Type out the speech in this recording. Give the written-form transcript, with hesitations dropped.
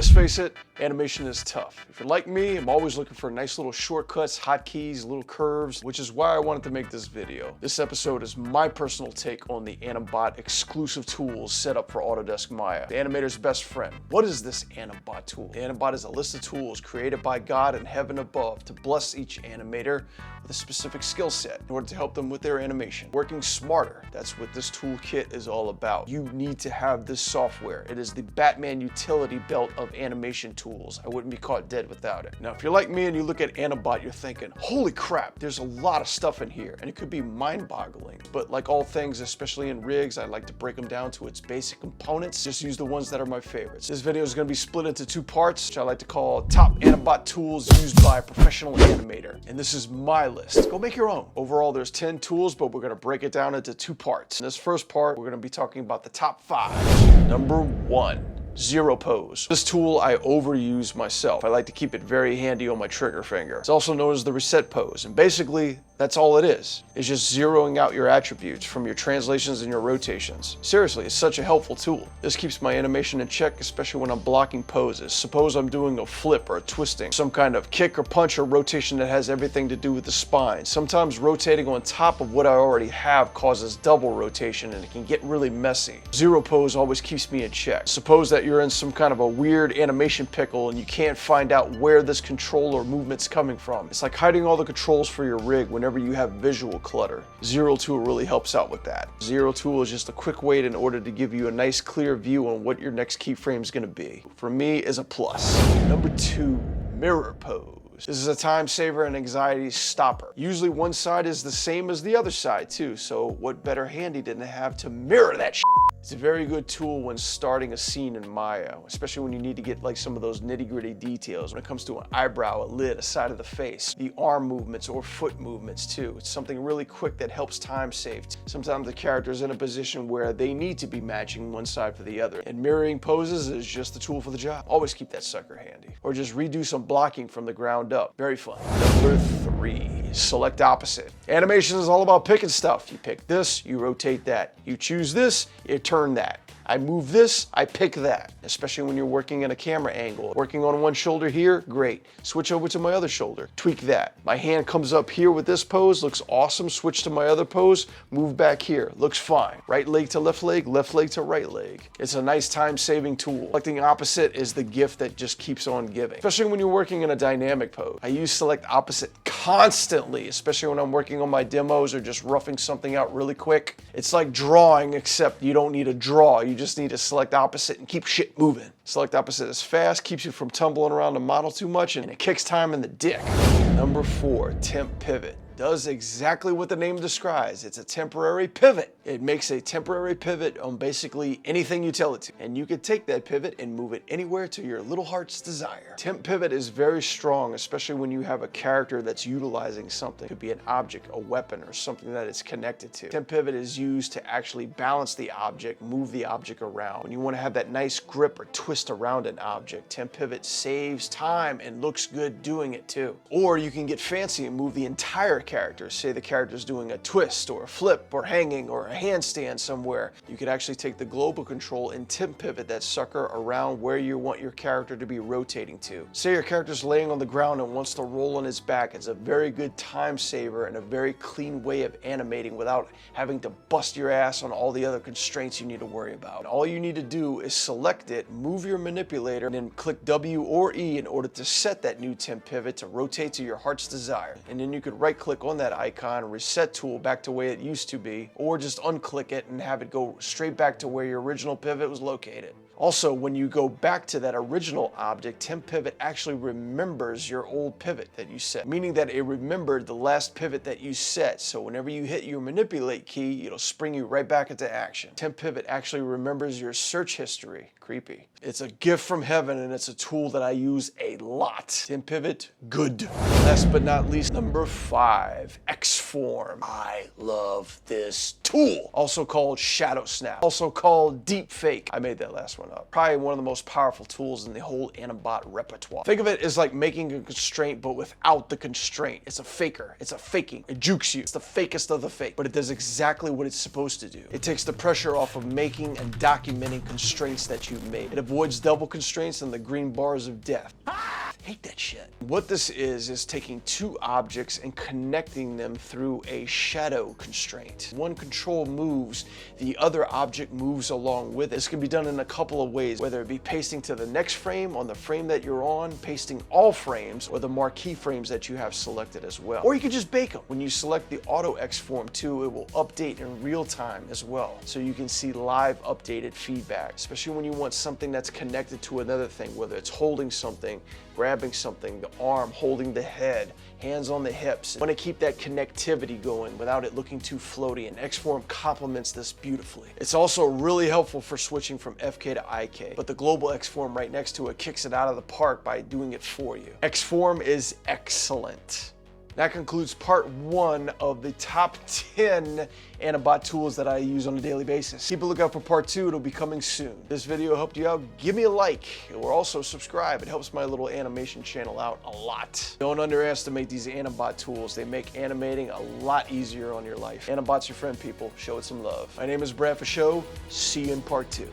Let's face it, animation is tough. If you're like me, I'm always looking for nice little shortcuts, hotkeys, little curves, which is why I wanted to make this video. This episode is my personal take on the Animbot exclusive tools set up for Autodesk Maya, the animator's best friend. What is this Animbot tool? The Animbot is a list of tools created by God in heaven above to bless each animator with a specific skill set in order to help them with their animation. Working smarter, that's what this toolkit is all about. You need to have this software. It is the Batman utility belt of animation tools. I wouldn't be caught dead without it. Now, if you're like me and you look at Animbot, you're thinking, holy crap, there's a lot of stuff in here, and it could be mind-boggling. But like all things, especially in rigs, I like to break them down to its basic components. Just use the ones that are my favorites. This video is going to be split into two parts, which I like to call top Animbot tools used by a professional animator. And this is my list. Go make your own. Overall, there's 10 tools, but we're going to break it down into two parts. In this first part, we're going to be talking about the top 5. Number 1. Zero pose. This tool I overuse myself. I like to keep it very handy on my trigger finger. It's also known as the reset pose, and basically that's all it is. It's just zeroing out your attributes from your translations and your rotations. Seriously, it's such a helpful tool. This keeps my animation in check, especially when I'm blocking poses. Suppose I'm doing a flip or a twisting, some kind of kick or punch or rotation that has everything to do with the spine. Sometimes rotating on top of what I already have causes double rotation and it can get really messy. Zero pose always keeps me in check. Suppose that you're in some kind of a weird animation pickle and you can't find out where this control or movement's coming from. It's like hiding all the controls for your rig whenever you have visual clutter. Zero tool really helps out with that. Zero tool is just a quick way in order to give you a nice clear view on what your next keyframe is going to be. For me, is a plus. Number 2, mirror pose. This is a time saver and anxiety stopper. Usually one side is the same as the other side too, so what better handy than to have to mirror that shit? It's a very good tool when starting a scene in Maya, especially when you need to get like some of those nitty-gritty details when it comes to an eyebrow, a lid, a side of the face, the arm movements or foot movements too. It's something really quick that helps time save. Sometimes the character's in a position where they need to be matching one side for the other, and mirroring poses is just the tool for the job. Always keep that sucker handy. Or just redo some blocking from the ground up. Very fun. Number 3, select opposite. Animation is all about picking stuff. You pick this, you rotate that. You choose this, you turn that. I move this, I pick that, especially when you're working in a camera angle. Working on one shoulder here, great. Switch over to my other shoulder, tweak that. My hand comes up here with this pose, looks awesome. Switch to my other pose, move back here, looks fine. Right leg to left leg to right leg. It's a nice time-saving tool. Selecting opposite is the gift that just keeps on giving, especially when you're working in a dynamic pose. I use select opposite constantly, especially when I'm working on my demos or just roughing something out really quick. It's like drawing, except you don't need to draw. You just need to select opposite and keep shit moving. Select opposite is fast, keeps you from tumbling around the model too much, and it kicks time in the dick. Number 4, Temp Pivot. Does exactly what the name describes. It's a temporary pivot. It makes a temporary pivot on basically anything you tell it to. And you can take that pivot and move it anywhere to your little heart's desire. Temp Pivot is very strong, especially when you have a character that's utilizing something. It could be an object, a weapon, or something that it's connected to. Temp Pivot is used to actually balance the object, move the object around. When you want to have that nice grip or twist around an object, Temp Pivot saves time and looks good doing it too. Or you can get fancy and move the entire character. Say the character's doing a twist or a flip or hanging or a handstand somewhere. You could actually take the global control and Temp Pivot that sucker around where you want your character to be rotating to. Say your character's laying on the ground and wants to roll on his back. It's a very good time saver and a very clean way of animating without having to bust your ass on all the other constraints you need to worry about. And all you need to do is select it, move your manipulator, and then click W or E in order to set that new Temp Pivot to rotate to your heart's desire. And then you could right click on that icon, reset tool back to the way it used to be, or just unclick it and have it go straight back to where your original pivot was located. Also, when you go back to that original object, Temp Pivot actually remembers your old pivot that you set, meaning that it remembered the last pivot that you set. So whenever you hit your manipulate key, it'll spring you right back into action. Temp Pivot actually remembers your search history. Creepy. It's a gift from heaven and it's a tool that I use a lot. Temp Pivot, good. Last but not least, number 5, Xform. I love this tool. Also called Shadow Snap. Also called Deep Fake. I made that last one up. Probably one of the most powerful tools in the whole Animbot repertoire. Think of it as like making a constraint but without the constraint. It's a faker. It's a faking. It jukes you. It's the fakest of the fake, but it does exactly what it's supposed to do. It takes the pressure off of making and documenting constraints that you made. It avoids double constraints and the green bars of death. Hate that shit. What this is taking two objects and connecting them through a shadow constraint. One control moves, the other object moves along with it. This can be done in a couple of ways, whether it be pasting to the next frame on the frame that you're on, pasting all frames, or the marquee frames that you have selected as well. Or you could just bake them. When you select the Auto Xform 2, it will update in real time as well. So you can see live updated feedback, especially when you want something that's connected to another thing, whether it's holding something, grabbing something, the arm holding the head, hands on the hips. You want to keep that connectivity going without it looking too floaty, and Xform complements this beautifully. It's also really helpful for switching from FK to IK, but the global Xform right next to it kicks it out of the park by doing it for you. Xform is excellent. That concludes part 1 of the top 10 Animbot tools that I use on a daily basis. Keep a lookout for part 2, it'll be coming soon. This video helped you out, give me a like, or also subscribe. It helps my little animation channel out a lot. Don't underestimate these Animbot tools. They make animating a lot easier on your life. Animbot's your friend, people. Show it some love. My name is Brad for Show. See you in part 2.